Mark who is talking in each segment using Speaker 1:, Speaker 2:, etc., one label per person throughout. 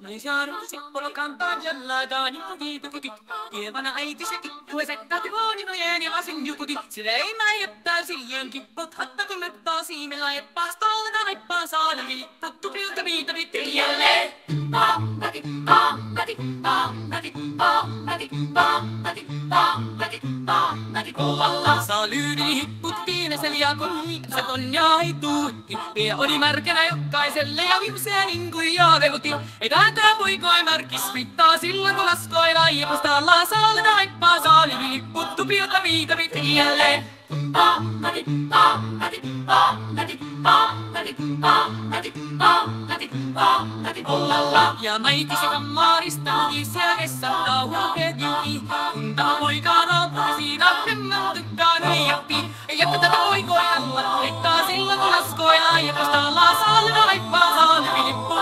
Speaker 1: Naisarsi polo kantaa jälläätään jukuki tukuki. Kievana äitisi tuesettä tivooninojen ja lasin jukuki. Sillä ei mä jättää silleen kippot hatta kullettaa siimellä eppaas tallena aippaan saadeli. Tattu piltä viitä vitti jälleen. Saa lyydini hipputtiin ja seljakon se on jaituutti. Ja oli märkänä jokaiselle ja viimseen inkui jaavelutti. Ei tätä poikoi märkis pittaa silloin kun laskoi laajempasta laasaalena aippaa saa lyydini hipputtu pilta viitä vitti jälleen. Ja maitisi kammarista isääkessä tauhukeet juki. Kun tämä poikaan on siinä hemmältykään riippii. Ja tätä poikoi ämmät leikkaa silloin kun laskoi laajempasta laasaalena aippaa saa lyydini hippu.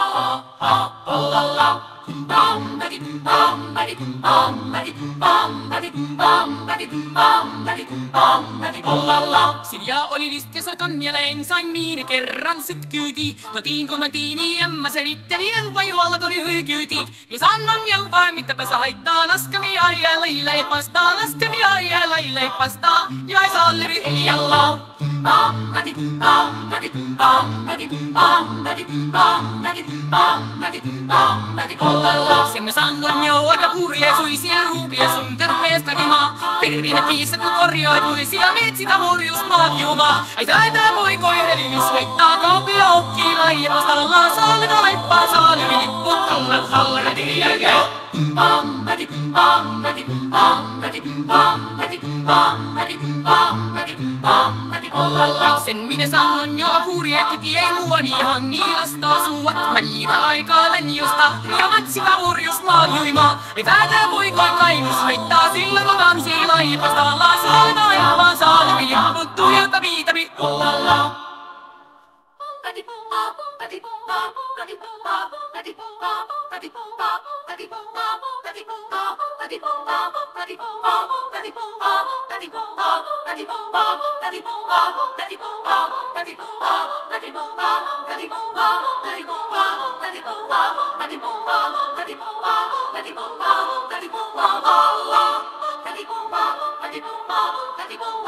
Speaker 1: Silja oli listesokan jälleen sain miini kerran sytkyyti. Kotiin kun mä tiini ja mä selitteli en vajualla tuli hykyyti. Ja sanon jalpaan mitäpä sä haittaa laskami ajalla leipastaa laskami ajalla leipastaa. Ja ei saa lyri jalla. Sen mä sanon jo aika purjesuisia ruupia sun terveestä rimaa. Perinne kiissä kun korjoituisia metsitä hurjusmaat jumaa. Ai taitaa poikoi edellis veittaa kaupia okkii laajemmasta laasaalena laippaa saa lyri lippu. Hallarati jälkeen. Sen minä sanon jo hurjeetti ei luoni ihan niilastaa suuat. Mä niitä aikaa lenjosta ja matsika hurjusmaat juimaa. Ei tätä poikoi kainus veittaa sillä kun tansii laajempasta laasaalena aippaa saa lyri lippu. Tuijata viitavi.
Speaker 2: Daddy